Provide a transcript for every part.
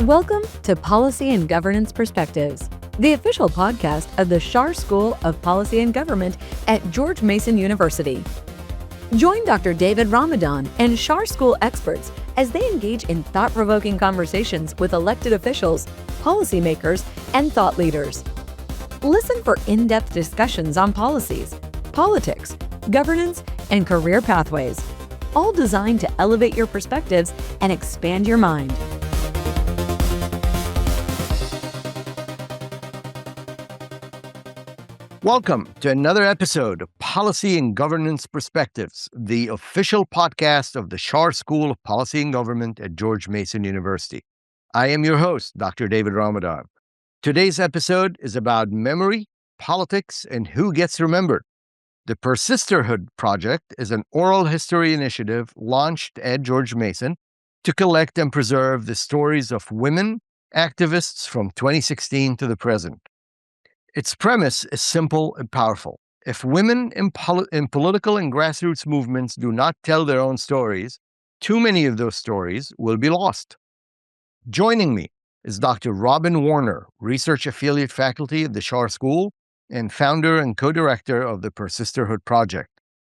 Welcome to Policy and Governance Perspectives, the official podcast of the Schar School of Policy and Government at George Mason University. Join Dr. David Ramadan and Schar School experts as they engage in thought-provoking conversations with elected officials, policymakers, and thought leaders. Listen for in-depth discussions on policies, politics, governance, and career pathways, all designed to elevate your perspectives and expand your mind. Welcome to another episode of Policy and Governance Perspectives, the official podcast of the Schar School of Policy and Government at George Mason University. I am your host, Dr. David Ramadan. Today's episode is about memory, politics, and who gets remembered. The Persisterhood Project is an oral history initiative launched at George Mason to collect and preserve the stories of women activists from 2016 to the present. Its premise is simple and powerful. If women in political and grassroots movements do not tell their own stories, too many of those stories will be lost. Joining me is Dr. Robbin Warner, Research Affiliate Faculty at the Schar School and founder and co-director of the Persisterhood Project,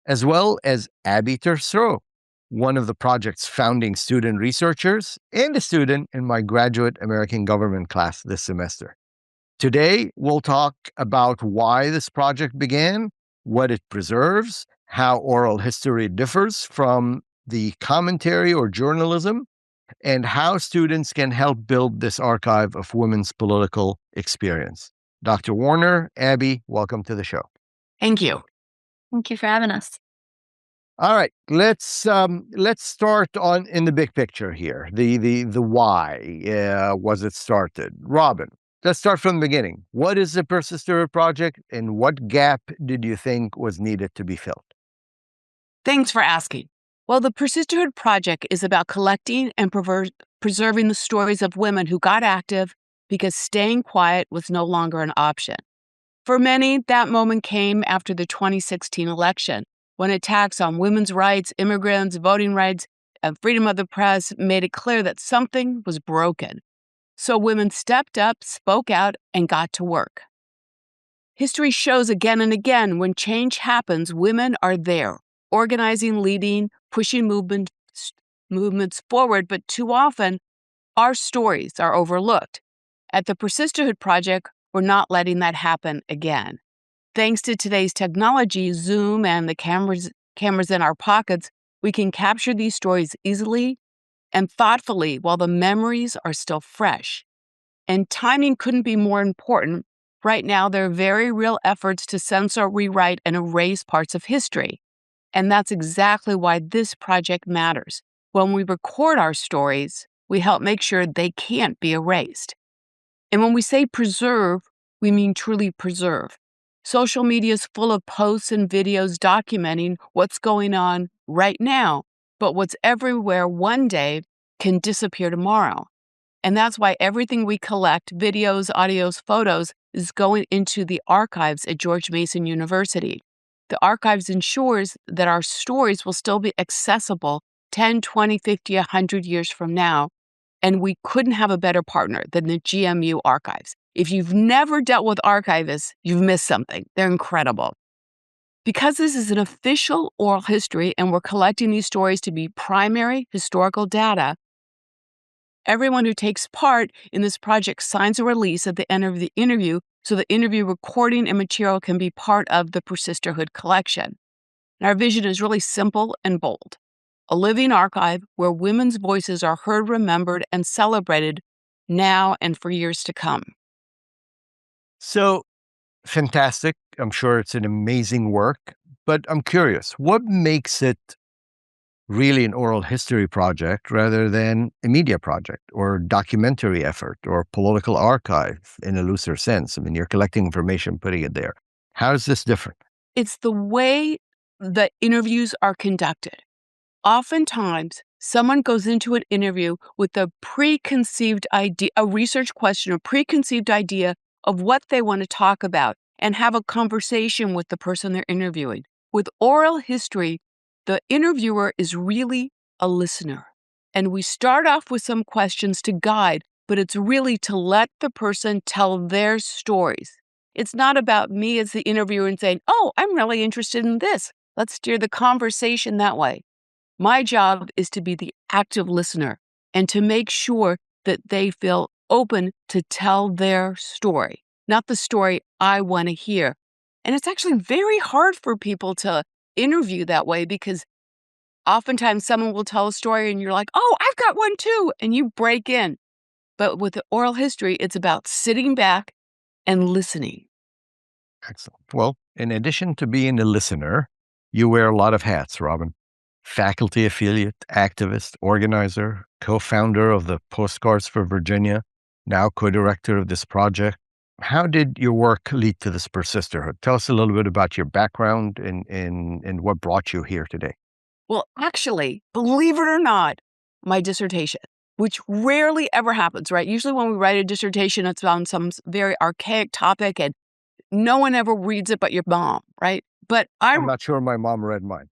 as well as Abbi Tesreau, one of the project's founding student researchers and a student in my graduate American government class this semester. Today, we'll talk about why this project began, what it preserves, how oral history differs from the commentary or journalism, and how students can help build this archive of women's political experience. Dr. Warner, Abbi, welcome to the show. Thank you. Thank you for having us. All right, let's start in the big picture here. The why was it started? Robbin. Let's start from the beginning. What is the Persisterhood Project, and what gap did you think was needed to be filled? Thanks for asking. Well, the Persisterhood Project is about collecting and preserving the stories of women who got active because staying quiet was no longer an option. For many, that moment came after the 2016 election, when attacks on women's rights, immigrants, voting rights, and freedom of the press made it clear that something was broken. So women stepped up, spoke out, and got to work. History shows again and again when change happens, women are there, organizing, leading, pushing movements forward, but too often, our stories are overlooked. At the Persisterhood Project, we're not letting that happen again. Thanks to today's technology, Zoom, and the cameras in our pockets, we can capture these stories easily and thoughtfully while the memories are still fresh. And timing couldn't be more important. Right now, there are very real efforts to censor, rewrite, and erase parts of history. And that's exactly why this project matters. When we record our stories, we help make sure they can't be erased. And when we say preserve, we mean truly preserve. Social media is full of posts and videos documenting what's going on right now, but what's everywhere one day can disappear tomorrow. And that's why everything we collect, videos, audios, photos, is going into the archives at George Mason University. The archives ensures that our stories will still be accessible 10, 20, 50, 100 years from now. And we couldn't have a better partner than the GMU archives. If you've never dealt with archivists, you've missed something. They're incredible. Because this is an official oral history and we're collecting these stories to be primary historical data, everyone who takes part in this project signs a release at the end of the interview so the interview recording and material can be part of the Persisterhood collection. And our vision is really simple and bold. A living archive where women's voices are heard, remembered, and celebrated now and for years to come. So, fantastic. I'm sure it's an amazing work, but I'm curious, what makes it really an oral history project rather than a media project or documentary effort or political archive in a looser sense? I mean, you're collecting information, putting it there. How is this different? It's the way the interviews are conducted. Oftentimes, someone goes into an interview with a preconceived idea, a research question, a preconceived idea of what they want to talk about and have a conversation with the person they're interviewing. With oral history, the interviewer is really a listener. And we start off with some questions to guide but it's really to let the person tell their stories. It's not about me as the interviewer and saying, oh, I'm really interested in this. Let's steer the conversation that way. My job is to be the active listener and to make sure that they feel open to tell their story, not the story I want to hear. And it's actually very hard for people to interview that way because oftentimes someone will tell a story and you're like, oh, I've got one too. And you break in. But with the oral history, it's about sitting back and listening. Excellent. Well, in addition to being a listener, you wear a lot of hats, Robbin. Faculty affiliate, activist, organizer, co-founder of the Postcards for Virginia, now co-director of this project. How did your work lead to this Persisterhood? Tell us a little bit about your background and what brought you here today. Well, actually, believe it or not, my dissertation, which rarely ever happens, right? Usually when we write a dissertation, it's on some very archaic topic and no one ever reads it but your mom, right? But I'm not sure my mom read mine.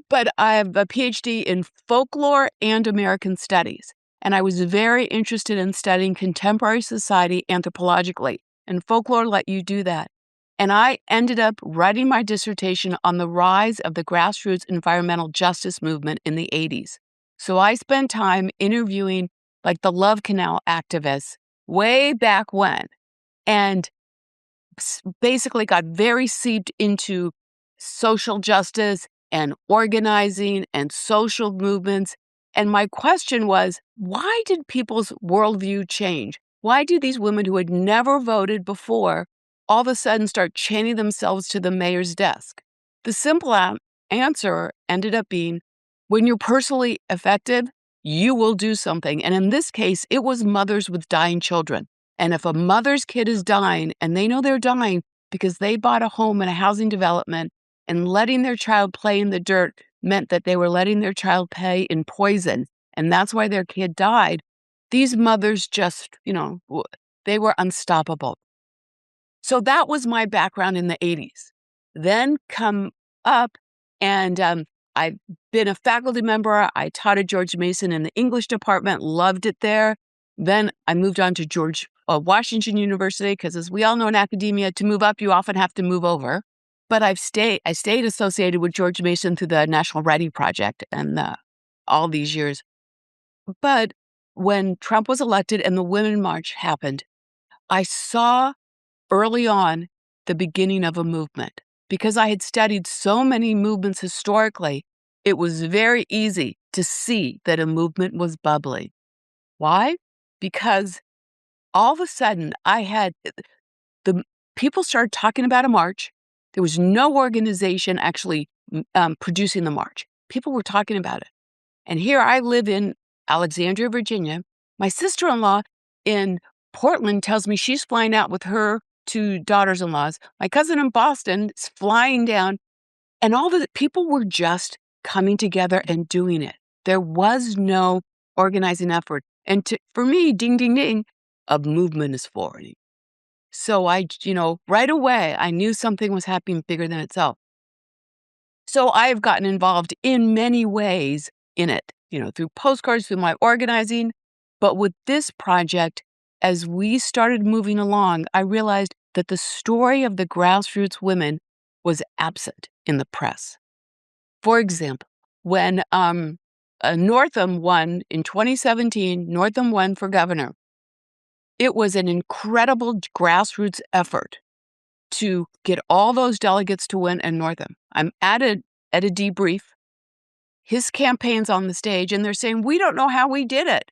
But I have a PhD in folklore and American studies. And I was very interested in studying contemporary society anthropologically. And folklore let you do that. And I ended up writing my dissertation on the rise of the grassroots environmental justice movement in the 80s. So I spent time interviewing like the Love Canal activists way back when, and basically got very seeped into social justice and organizing and social movements. And my question was, why did people's worldview change? Why do these women who had never voted before all of a sudden start chaining themselves to the mayor's desk? The simple answer ended up being, when you're personally affected, you will do something. And in this case, it was mothers with dying children. And if a mother's kid is dying and they know they're dying because they bought a home in a housing development and letting their child play in the dirt meant that they were letting their child play in poison, and that's why their kid died, these mothers just, they were unstoppable. So that was my background in the 80s. Then come up, and I've been a faculty member. I taught at George Mason in the English department, loved it there. Then I moved on to Washington University, because as we all know in academia, to move up, you often have to move over. But I stayed associated with George Mason through the National Writing Project and all these years. But when Trump was elected and the Women's March happened, I saw early on the beginning of a movement. Because I had studied so many movements historically, it was very easy to see that a movement was bubbling. Why? Because all of a sudden the people started talking about a march. There was no organization actually producing the march. People were talking about it. And here I live in Alexandria, Virginia. My sister-in-law in Portland tells me she's flying out with her 2 daughters-in-laws. My cousin in Boston is flying down. And all the people were just coming together and doing it. There was no organizing effort. And for me, ding, ding, ding, a movement is forming. So right away, I knew something was happening bigger than itself. So I have gotten involved in many ways in it, through postcards, through my organizing. But with this project, as we started moving along, I realized that the story of the grassroots women was absent in the press. For example, when Northam won in 2017, Northam won for governor. It was an incredible grassroots effort to get all those delegates to win in Northam. I'm at a debrief. His campaign's on the stage, and they're saying, we don't know how we did it.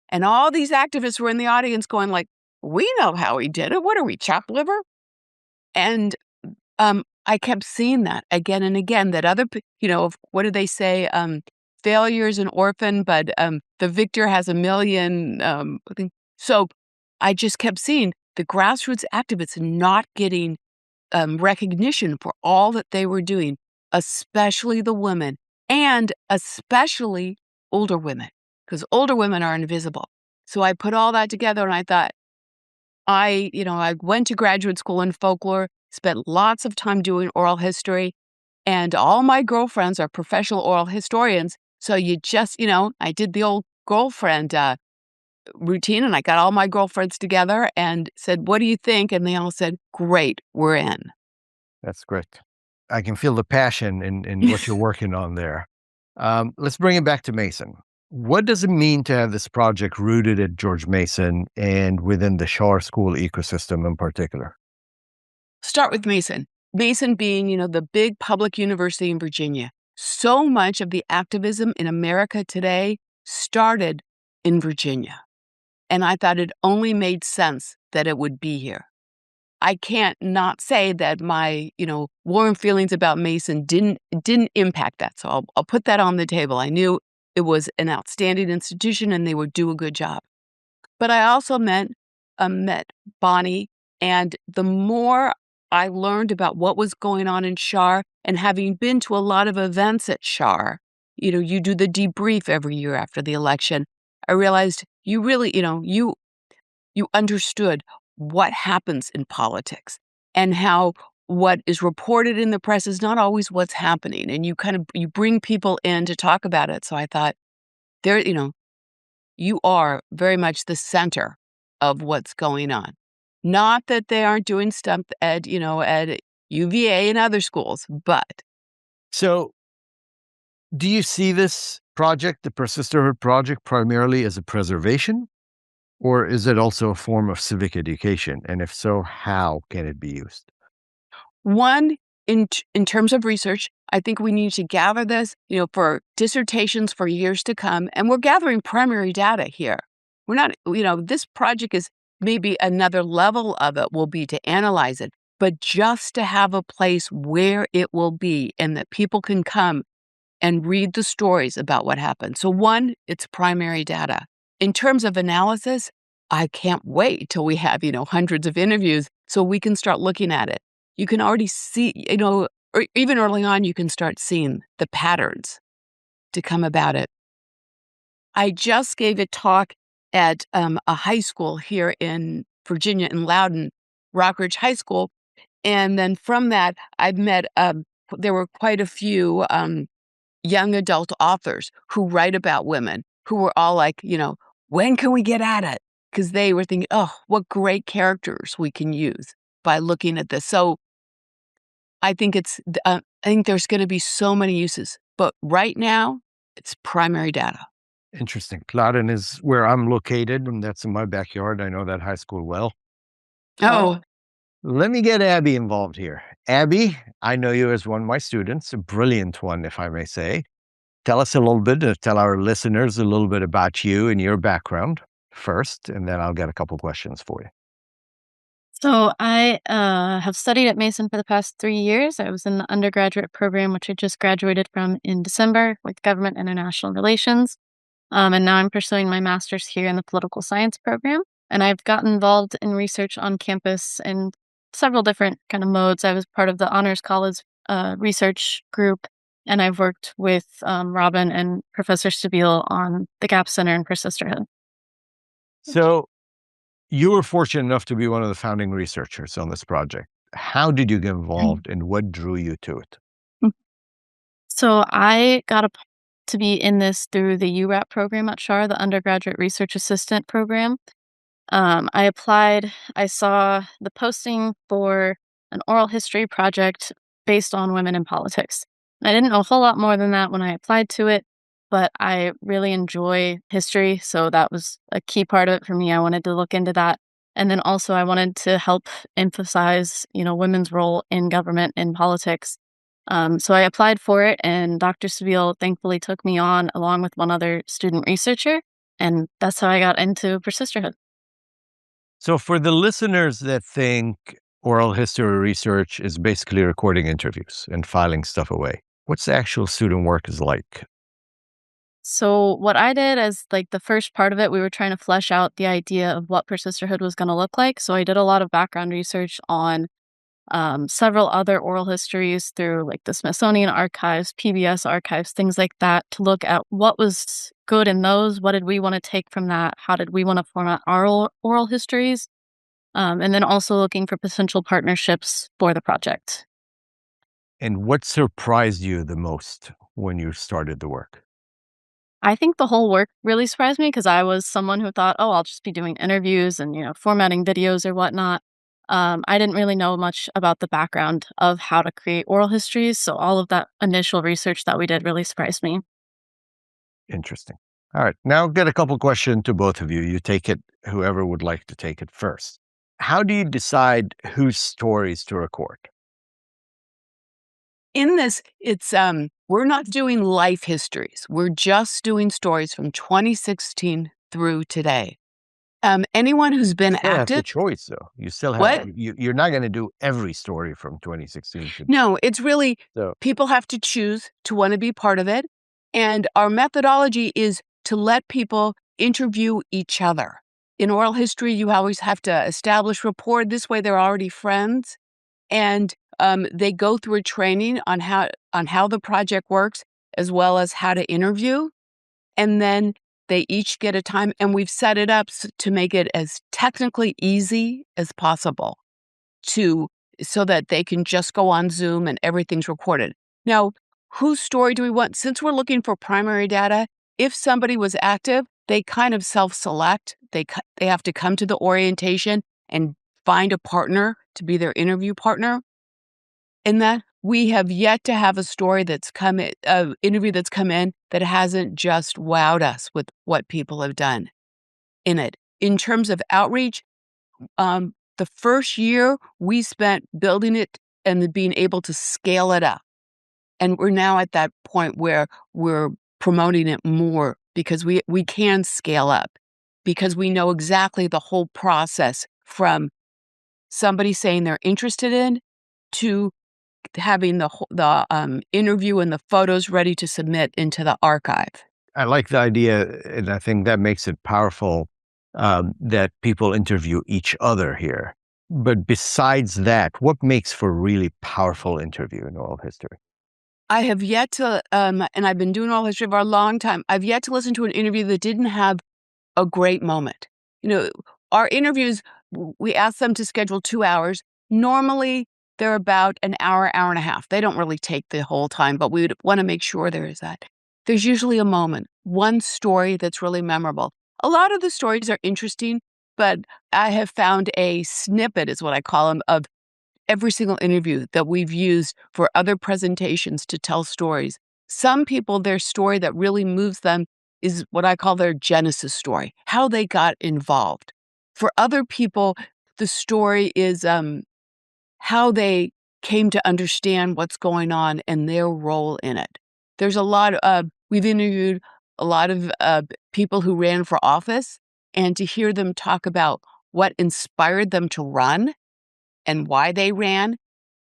And all these activists were in the audience going like, we know how we did it. What are we, chopped liver? And I kept seeing that again and again, that other, what do they say? Failure is an orphan, but the victor has a million. So I just kept seeing the grassroots activists not getting recognition for all that they were doing, especially the women, and especially older women, because older women are invisible. So I put all that together and I thought, I went to graduate school in folklore, spent lots of time doing oral history, and all my girlfriends are professional oral historians. So you just, I did the old girlfriend routine, and I got all my girlfriends together and said, "What do you think?" And they all said, "Great, we're in." That's great. I can feel the passion in what you're working on there. Let's bring it back to Mason. What does it mean to have this project rooted at George Mason and within the Shar School ecosystem in particular? Start with Mason. Mason being, the big public university in Virginia. So much of the activism in America today started in Virginia. And I thought it only made sense that it would be here. I can't not say that my, warm feelings about Mason didn't impact that. So I'll put that on the table. I knew it was an outstanding institution and they would do a good job. But I also met Bonnie, and the more I learned about what was going on in Shar, and having been to a lot of events at Shar, you do the debrief every year after the election. I realized you really, you understood what happens in politics and how what is reported in the press is not always what's happening. And you bring people in to talk about it. So I thought there, you are very much the center of what's going on. Not that they aren't doing stuff at UVA and other schools, but So, do you see this project, the Persisterhood Project, primarily as a preservation, or is it also a form of civic education? And if so, how can it be used? one, in terms of research, I think we need to gather this, for dissertations for years to come. And we're gathering primary data here. We're not, this project is maybe another level of it will be to analyze it, but just to have a place where it will be and that people can come and read the stories about what happened. So one, it's primary data. In terms of analysis, I can't wait till we have, hundreds of interviews so we can start looking at it. You can already see, or even early on, you can start seeing the patterns to come about it. I just gave a talk at a high school here in Virginia, in Loudon, Rockridge High School. And then from that, I've met, there were quite a few young adult authors who write about women who were all like, when can we get at it? Because they were thinking, oh, what great characters we can use by looking at this. So I think I think there's going to be so many uses, but right now it's primary data. Interesting. Loudon is where I'm located, and that's in my backyard. I know that high school well. Oh, Let me get Abby involved here. Abby, I know you as one of my students, a brilliant one, if I may say. Tell us a little bit, tell our listeners a little bit about you and your background first, and then I'll get a couple questions for you. So I have studied at Mason for the past 3 years. I was in the undergraduate program, which I just graduated from in December with Government International Relations. And now I'm pursuing my master's here in the political science program. And I've gotten involved in research on campus in several different kind of modes. I was part of the Honors College research group, and I've worked with Robbin and Professor Stabile on the Gap Center and Persisterhood. So, you were fortunate enough to be one of the founding researchers on this project. How did you get involved and what drew you to it? So I got to be in this through the URAP program at Shar, the Undergraduate Research Assistant program. I applied. I saw the posting for an oral history project based on women in politics. And I didn't know a whole lot more than that when I applied to it, but I really enjoy history, so that was a key part of it for me. I wanted to look into that. And then also I wanted to help emphasize, women's role in government and politics. So I applied for it, and Dr. Stabile thankfully took me on along with one other student researcher, and that's how I got into Persisterhood. So, for the listeners that think oral history research is basically recording interviews and filing stuff away, what's the actual student work is like? So what I did as like the first part of it, we were trying to flesh out the idea of what Persisterhood was going to look like. So I did a lot of background research on several other oral histories through like the Smithsonian archives, PBS archives, things like that, to look at what was good in those. What did we want to take from that? How did we want to format our oral histories? And then also looking for potential partnerships for the project. And what surprised you the most when you started the work? I think the whole work really surprised me because I was someone who thought, "Oh, I'll just be doing interviews and, formatting videos or whatnot." I didn't really know much about the background of how to create oral histories, so all of that initial research that we did really surprised me. Interesting. All right. Now get a couple questions to both of you. You take it, whoever would like to take it first. How do you decide whose stories to record? In this, it's we're not doing life histories. We're just doing stories from 2016 through today. Anyone who's been Still have the active, choice, though. You still have what? you're not going to do every story from 2016 to No, it's really so. people have to choose to want to be part of it. And our methodology is to let people interview each other. In oral history, you always have to establish rapport. This way, they're already friends. And they go through a training on how the project works, as well as how to interview. And then they each get a time, and we've set it up to make it as technically easy as possible to so that they can just go on Zoom and everything's recorded. Now, whose story do we want? Since we're looking for primary data, if somebody was active, they kind of self-select. They have to come to the orientation and find a partner to be their interview partner. And that we have yet to have a story that's come in, interview that's come in that hasn't just wowed us with what people have done in it. In terms of outreach, the first year we spent building it and being able to scale it up. And we're now at that point where we're promoting it more because we can scale up because we know exactly the whole process from somebody saying they're interested in to having the interview and the photos ready to submit into the archive. I like the idea, and I think that makes it powerful that people interview each other here. But besides that, what makes for a really powerful interview in oral history? I have yet to, and I've been doing oral history for a long time. I've yet to listen to an interview that didn't have a great moment. Our interviews, we ask them to schedule 2 hours. Normally, they're about an hour, hour and a half. They don't really take the whole time, but we would want to make sure there is that. There's usually a moment, one story that's really memorable. A lot of the stories are interesting, but I have found a snippet, is what I call them, of every single interview that we've used for other presentations to tell stories. Some people, their story that really moves them is what I call their genesis story, how they got involved. For other people, the story is how they came to understand what's going on and their role in it. There's a lot of, we've interviewed a lot of people who ran for office, and to hear them talk about what inspired them to run and why they ran,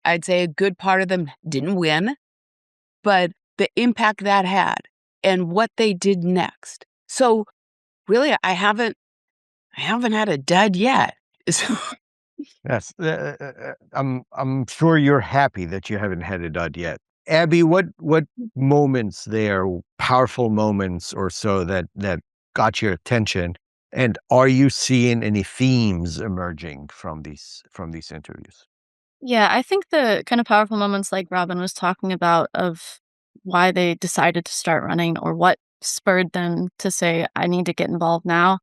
I'd say a good part of them didn't win, but the impact that had and what they did next. So really, I haven't had a dud yet. Yes, I'm sure you're happy that you haven't had it done yet. Abby, what moments there, powerful moments or so that got your attention, and are you seeing any themes emerging from these interviews? Yeah, I think the kind of powerful moments like Robin was talking about of why they decided to start running or what spurred them to say, I need to get involved now.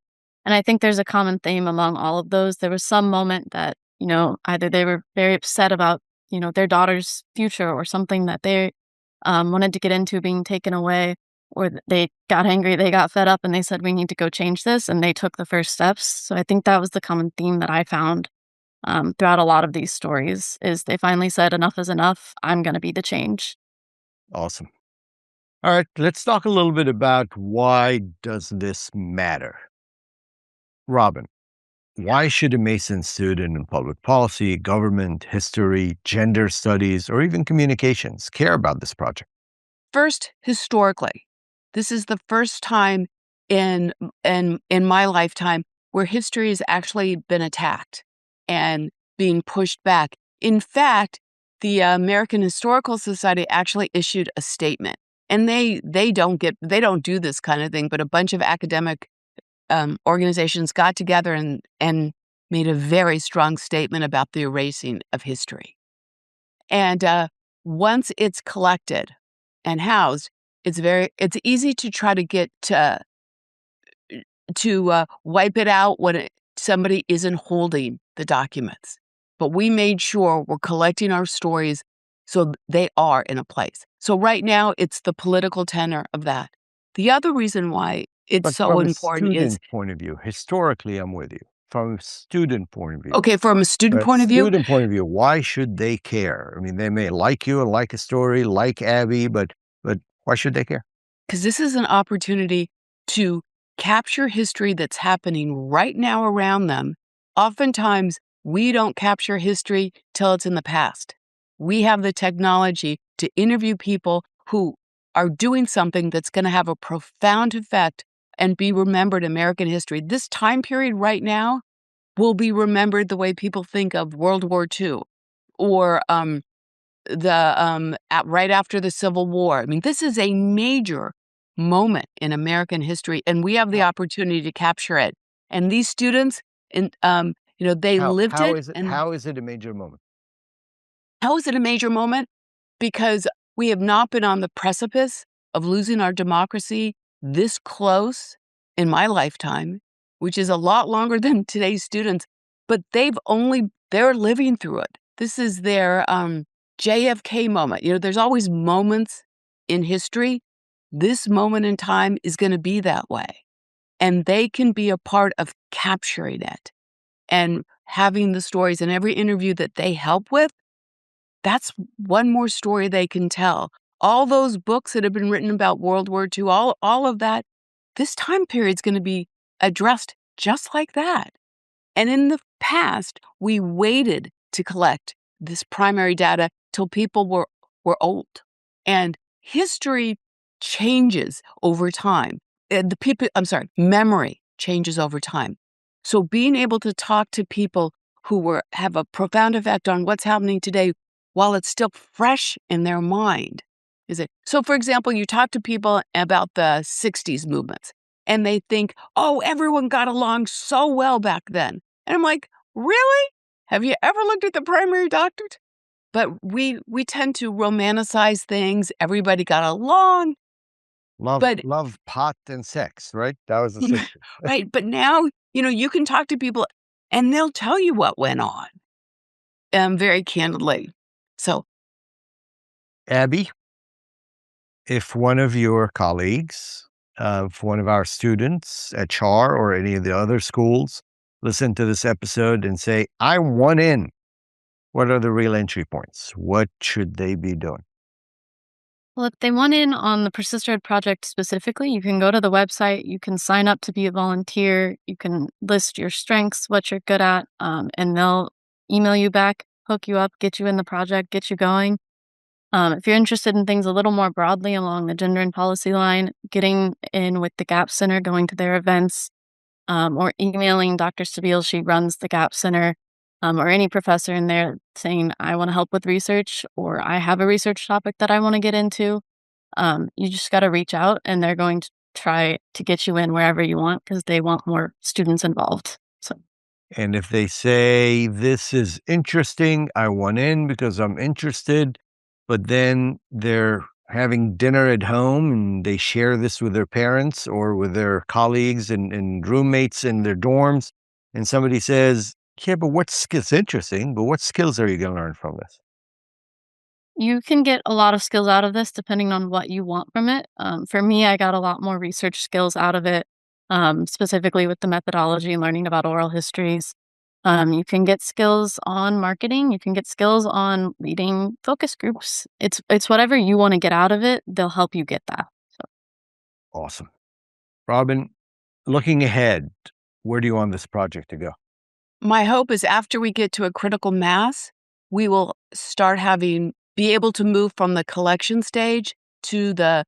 And I think there's a common theme among all of those. There was some moment that, either they were very upset about, their daughter's future or something that they wanted to get into being taken away, or they got angry, they got fed up, and they said, we need to go change this. And they took the first steps. So I think that was the common theme that I found throughout a lot of these stories is they finally said, enough is enough. I'm going to be the change. Awesome. All right, let's talk a little bit about why does this matter? Robin, why should a Mason student in public policy, government, history, gender studies, or even communications care about this project? First, historically, this is the first time in my lifetime where history has actually been attacked and being pushed back. In fact, the American Historical Society actually issued a statement, and they don't do this kind of thing, but a bunch of academic organizations got together and made a very strong statement about the erasing of history. And once it's collected and housed, It's easy to try to get to wipe it out when somebody isn't holding the documents. But we made sure we're collecting our stories so they are in a place. So right now, it's the political tenor of that. The other reason why it's But so from a important is, student point of view, historically, I'm with you. From a student point of view, okay, from a student point of view, why should they care? I mean, they may like you and like a story, like Abby, but why should they care? because this is an opportunity to capture history that's happening right now around them. Oftentimes, we don't capture history till it's in the past. We have the technology to interview people who are doing something that's going to have a profound effect and be remembered in American history. This time period right now will be remembered the way people think of World War II or right after the Civil War. I mean, this is a major moment in American history, and we have the opportunity to capture it. And these students, they lived How it. is it? And How is it a major moment? how is it a major moment? Because we have not been on the precipice of losing our democracy this close in my lifetime, which is a lot longer than today's students, but they're living through it. This is their JFK moment. There's always moments in history. This moment in time is going to be that way. And they can be a part of capturing it and having the stories in every interview that they help with. That's one more story they can tell. All those books that have been written about World War II, all of that, this time period is going to be addressed just like that. And in the past, we waited to collect this primary data till people were old. And history changes over time. Memory changes over time. So being able to talk to people who have a profound effect on what's happening today while it's still fresh in their mind. So, for example, you talk to people about the 60s movements, and they think, oh, everyone got along so well back then. And I'm like, really? Have you ever looked at the primary doctorate? But we tend to romanticize things. Everybody got along. But Love, pot, and sex, right? That was the 60s. right. But now, you can talk to people and they'll tell you what went on very candidly. So, Abby, if one of your colleagues, if one of our students at CHAR or any of the other schools listen to this episode and say, I want in, what are the real entry points? What should they be doing? Well, if they want in on the Persisterhood Project specifically, you can go to the website, you can sign up to be a volunteer, you can list your strengths, what you're good at, and they'll email you back, hook you up, get you in the project, get you going. If you're interested in things a little more broadly along the gender and policy line, getting in with the GAP Center, going to their events, or emailing Dr. Stabile, she runs the GAP Center, or any professor in there saying, I want to help with research, or I have a research topic that I want to get into. You just got to reach out, and they're going to try to get you in wherever you want because they want more students involved. So, And if they say, this is interesting, I want in because I'm interested, but then they're having dinner at home and they share this with their parents or with their colleagues and roommates in their dorms, and somebody says, yeah, but it's interesting, but what skills are you going to learn from this? you can get a lot of skills out of this depending on what you want from it. For me, I got a lot more research skills out of it, specifically with the methodology and learning about oral histories. You can get skills on marketing. You can get skills on leading focus groups. It's whatever you want to get out of it. They'll help you get that. So, Awesome. Robbin, looking ahead, where do you want this project to go? my hope is after we get to a critical mass, we will be able to move from the collection stage to the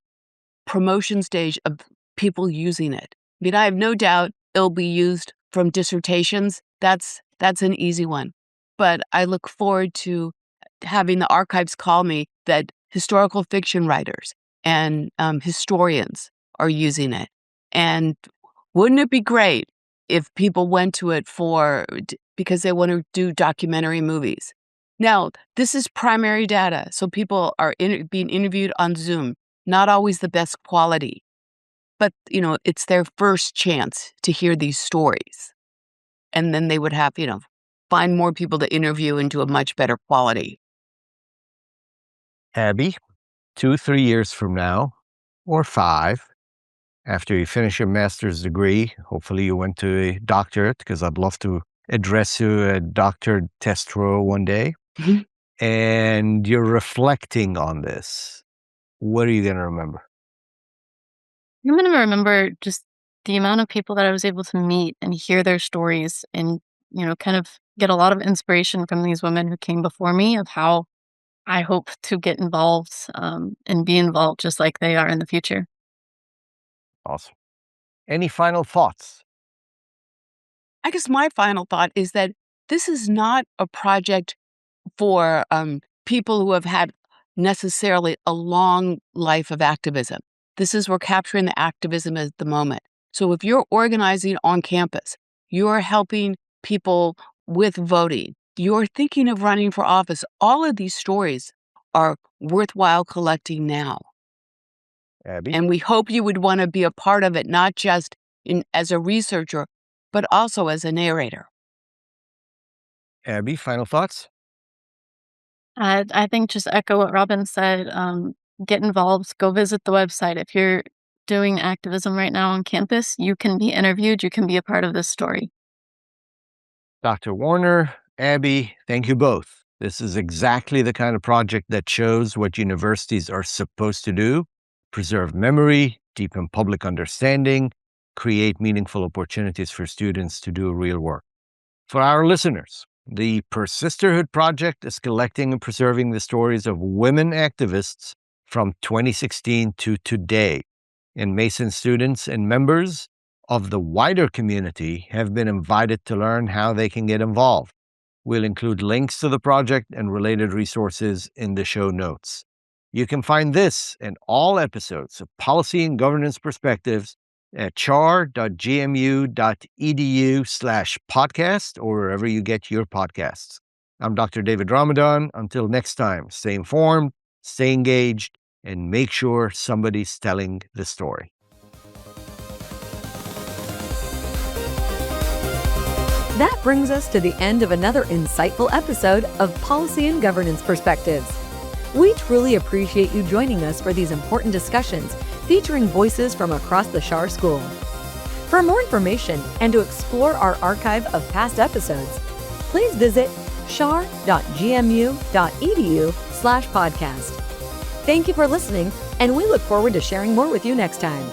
promotion stage of people using it. I mean, I have no doubt it'll be used from dissertations. That's an easy one. But I look forward to having the archives call me that historical fiction writers and historians are using it. And wouldn't it be great if people went to it because they want to do documentary movies? Now, this is primary data, so people are being interviewed on Zoom. not always the best quality, but, it's their first chance to hear these stories. And then they would have, find more people to interview and do a much better quality. Abbi, 2-3 years from now, or 5, after you finish your master's degree, hopefully you went to a doctorate, because I'd love to address you as Dr. Tesreau one day, and you're reflecting on this, what are you going to remember? I'm going to remember just the amount of people that I was able to meet and hear their stories and, kind of get a lot of inspiration from these women who came before me of how I hope to get involved and be involved just like they are in the future. Awesome. Any final thoughts? I guess my final thought is that this is not a project for people who have had necessarily a long life of activism. We're capturing the activism at the moment. So if you're organizing on campus, you're helping people with voting, you're thinking of running for office, all of these stories are worthwhile collecting now. Abbi? And we hope you would want to be a part of it, not just as a researcher, but also as a narrator. Abbi, final thoughts? I think just echo what Robbin said. Get involved. Go visit the website. If you're doing activism right now on campus, you can be interviewed. You can be a part of this story. Dr. Warner, Abbi, thank you both. This is exactly the kind of project that shows what universities are supposed to do: preserve memory, deepen public understanding, create meaningful opportunities for students to do real work. For our listeners, the Persisterhood Project is collecting and preserving the stories of women activists from 2016 to today. And Mason students and members of the wider community have been invited to learn how they can get involved. We'll include links to the project and related resources in the show notes. You can find this and all episodes of Policy and Governance Perspectives at char.gmu.edu/podcast or wherever you get your podcasts. I'm Dr. David Ramadan. Until next time, stay informed, stay engaged, and make sure somebody's telling the story. That brings us to the end of another insightful episode of Policy and Governance Perspectives. We truly appreciate you joining us for these important discussions featuring voices from across the Schar School. For more information and to explore our archive of past episodes, please visit char.gmu.edu/podcast. Thank you for listening, and we look forward to sharing more with you next time.